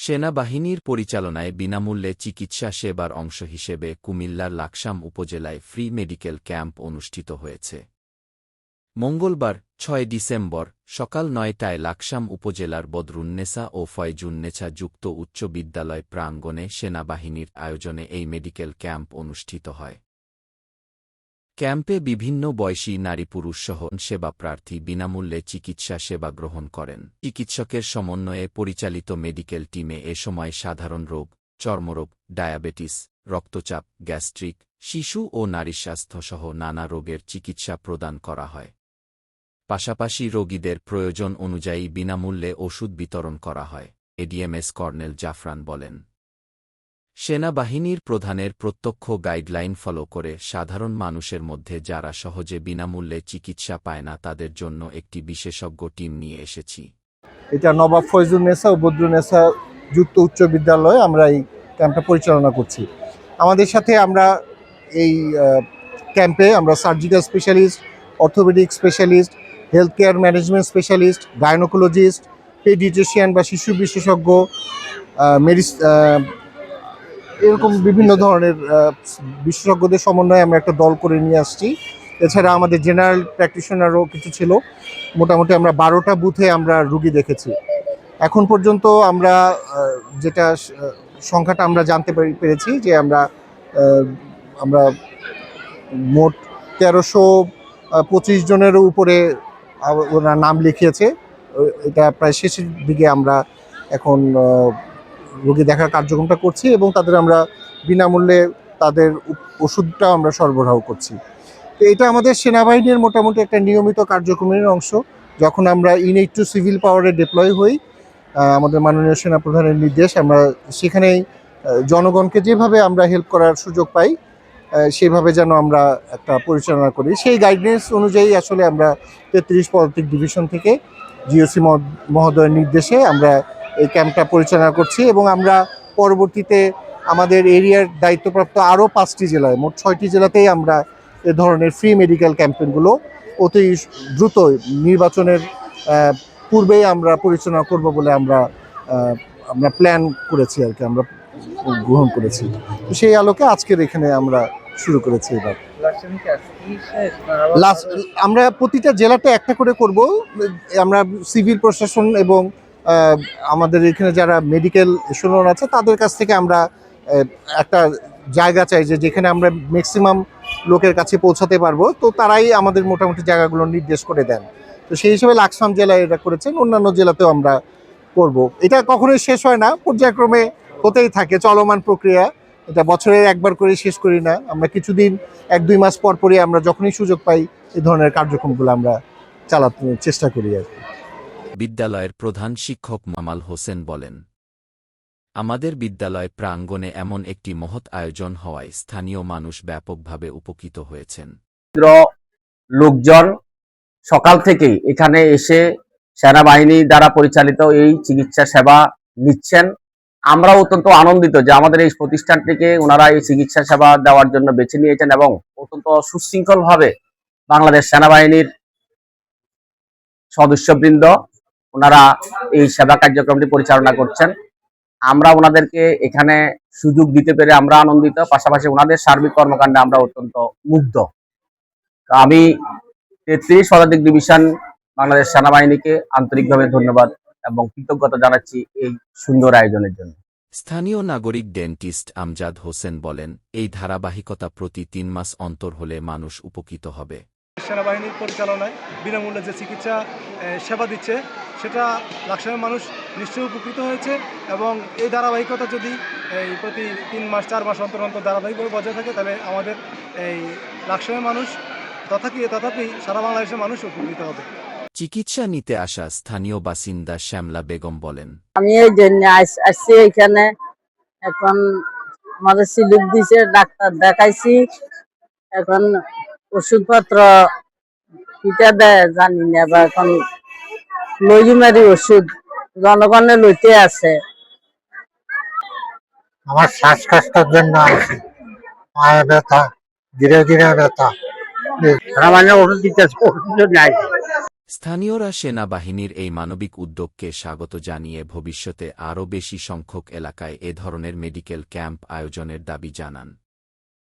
সেনাবাহিনীর পরিচালনায় বিনামূল্যে চিকিৎসা সেবার অংশ হিসেবে কুমিল্লার লাকসাম উপজেলায় ফ্রি মেডিকেল ক্যাম্প অনুষ্ঠিত হয়েছে। মঙ্গলবার ৬ ডিসেম্বর সকাল ৯টায় লাকসাম উপজেলার বদরুন্নেসা ও ফয়জুন্নেছা যুক্ত উচ্চ বিদ্যালয় প্রাঙ্গণে সেনাবাহিনীর আয়োজনে এই মেডিকেল ক্যাম্প অনুষ্ঠিত হয়। ক্যাম্পে বিভিন্ন বয়সী নারী-পুরুষসহ সেবাপ্রার্থী বিনামূল্যে চিকিৎসা সেবা গ্রহণ করেন। চিকিৎসকের সমন্বয়ে পরিচালিত মেডিকেল টিমে এ সময় সাধারণ রোগ, চর্মরোগ, ডায়াবেটিস, রক্তচাপ, গ্যাস্ট্রিক, শিশু ও নারীস্বাস্থ্যসহ নানা রোগের চিকিৎসা প্রদান করা হয়। পাশাপাশি রোগীদের প্রয়োজন অনুযায়ী বিনামূল্যে ওষুধ বিতরণ করা হয়। এডিএমএস কর্নেল জাফরান বলেন, সেনাবাহিনীর প্রধানের প্রত্যক্ষ গাইডলাইন ফলো করে সাধারণ মানুষের মধ্যে যারা সহজে বিনামূল্যে চিকিৎসা পায় না তাদের জন্য একটি বিশেষজ্ঞ টিম নিয়ে এসেছি। এটা নবাব ফয়জুন্নেসা ও বদরুন্নেসা যুক্ত উচ্চ বিদ্যালয়ে আমরা এই ক্যাম্পটা পরিচালনা করছি। আমাদের সাথে আমরা এই ক্যাম্পে আমরা surgical specialist, orthopaedic specialist, health care management specialist, gynaecologist, paediatrician বা শিশু বিশেষজ্ঞ, এরকম বিভিন্ন ধরনের বিশেষজ্ঞদের সমন্বয়ে আমরা একটা দল করে নিয়ে আসছি। এছাড়া আমাদের জেনারেল প্র্যাকটিশনারও কিছু ছিল। মোটামুটি আমরা 12টা বুথে আমরা রুগী দেখেছি। এখন পর্যন্ত আমরা যেটা সংখ্যাটা আমরা জানতে পেরেছি যে আমরা মোট 1325 জনেরও উপরে ওরা নাম লিখিয়েছে। এটা প্রায় শেষের দিকে আমরা এখন রোগী দেখার কার্যক্রমটা করছি এবং তাদের আমরা বিনামূল্যে তাদের ওষুধটাও আমরা সরবরাহ করছি। তো এটা আমাদের সেনাবাহিনীর মোটামুটি একটা নিয়মিত কার্যক্রমের অংশ। যখন আমরা ইউনিট টু সিভিল পাওয়ারে ডিপ্লয় হই, আমাদের মাননীয় সেনাপ্রধানের নির্দেশ, আমরা সেখানেই জনগণকে যেভাবে আমরা হেল্প করার সুযোগ পাই সেইভাবে যেন আমরা একটা পরিচালনা করি। সেই গাইডলাইন্স অনুযায়ী আসলে আমরা 33 পদাতিক ডিভিশন থেকে জিওসি মহোদয়ের নির্দেশে আমরা এই ক্যাম্পটা পরিচালনা করছি এবং আমরা পরবর্তীতে আমাদের এরিয়ার দায়িত্বপ্রাপ্ত আরও 5টি জেলায়, মোট 6টি জেলাতেই আমরা এ ধরনের ফ্রি মেডিকেল ক্যাম্পেইনগুলো অতি দ্রুত নির্বাচনের পূর্বেই আমরা পরিচালনা করব বলে আমরা প্ল্যান করেছি আর কি, আমরা গ্রহণ করেছি। সেই আলোকে আজকের এখানে আমরা শুরু করেছি। এবার আমরা প্রতিটা জেলাতে একটা করে করব। আমরা সিভিল প্রশাসন এবং আমাদের এখানে যারা মেডিকেল এশিয়ন আছে তাদের কাছ থেকে আমরা একটা জায়গা চাই যেখানে আমরা ম্যাক্সিমাম লোকের কাছে পৌঁছাতে পারবো। তো তারাই আমাদের মোটামুটি জায়গাগুলো নির্দেশ করে দেন। তো সেই হিসেবে লাকসাম জেলায় এটা করেছেন, অন্যান্য জেলাতেও আমরা করব। এটা কখনোই শেষ হয় না, পর্যায়ক্রমে হতেই থাকে, চলমান প্রক্রিয়া। এটা বছরে একবার করে শেষ করি না, আমরা কিছুদিন 1-2 মাস পর পরই আমরা যখনই সুযোগ পাই এই ধরনের কার্যক্রমগুলো আমরা চালাতে চেষ্টা করি আর কি। বিদ্যালয়ের প্রধান শিক্ষক মামাল হোসেন বলেন, আমাদের বিদ্যালয় প্রাঙ্গণে এমন একটি মহৎ আয়োজন হওয়ায় স্থানীয় মানুষ ব্যাপকভাবে উপকৃত হয়েছেন। লোকজন সকাল থেকেই এখানে এসে সেনাবাহিনী দ্বারা পরিচালিত এই চিকিৎসা সেবা নিচ্ছেন। আমরা অত্যন্ত আনন্দিত যে আমাদের এই প্রতিষ্ঠানটিকে ওনারা এই চিকিৎসা সেবা দেওয়ার জন্য বেছে নিয়েছেন এবং অত্যন্ত সুশৃঙ্খলভাবে বাংলাদেশ সেনাবাহিনীর সদস্যবৃন্দ ওনারা এই সেবা কার্যক্রমটি পরিচালনা করছেন। আমরা ওনাদেরকে এখানে সুযোগ দিতে পেরে আমরা আনন্দিত, পাশাপাশি ওনাদের সার্বিক কর্মকাণ্ডে আমরা অত্যন্ত মুগ্ধ। আমি 33 পদাতিক ডিভিশন বাংলাদেশ সেনাবাহিনীকে আন্তরিকভাবে ধন্যবাদ এবং কৃতজ্ঞতা জানাচ্ছি এই সুন্দর আয়োজনের জন্য। স্থানীয় নাগরিক ডেন্টিস্ট আমজাদ হোসেন বলেন, এই ধারাবাহিকতা প্রতি 3 মাস অন্তর হলে মানুষ উপকৃত হবে। সেনাবাহিনীর পরিচালনায় বিনামূল্যে যে চিকিৎসা সেবা দিচ্ছে সেটা লাকসামের মানুষ নিশ্চয়ই উপকৃত হয়েছে এবং এই ধারাবাহিকতা যদি প্রতি 3 মাস 4 মাস অন্তর অন্তর ধারাবাহিকভাবে বজায় থাকে তাহলে আমাদের এই লাকসামের মানুষ তথাপি সারা বাংলাদেশের মানুষ উপকৃত হবে। চিকিৎসা নিতে আসা স্থানীয় বাসিন্দা শ্যামলা বেগম বলেন, আমি এই জন্য আসছি এখানে। এখন আমাদের সিলিপ দিছে, ডাক্তার দেখাইছি, এখন ওষুধপত্র কিটা দেয় জানি না, বা এখন লইমারি ওষুধ জনগণে লইতে আছে। আমার শ্বাসকষ্টের জন্য আসি, পায়ে ব্যথা, ধীরে ধীরে ব্যথা, ওষুধ দিতে নাই। স্থানীয়রা সেনাবাহিনীর এই মানবিক উদ্যোগকে স্বাগত জানিয়ে ভবিষ্যতে আরও বেশি সংখ্যক এলাকায় এ ধরনের মেডিকেল ক্যাম্প আয়োজনের দাবি জানান।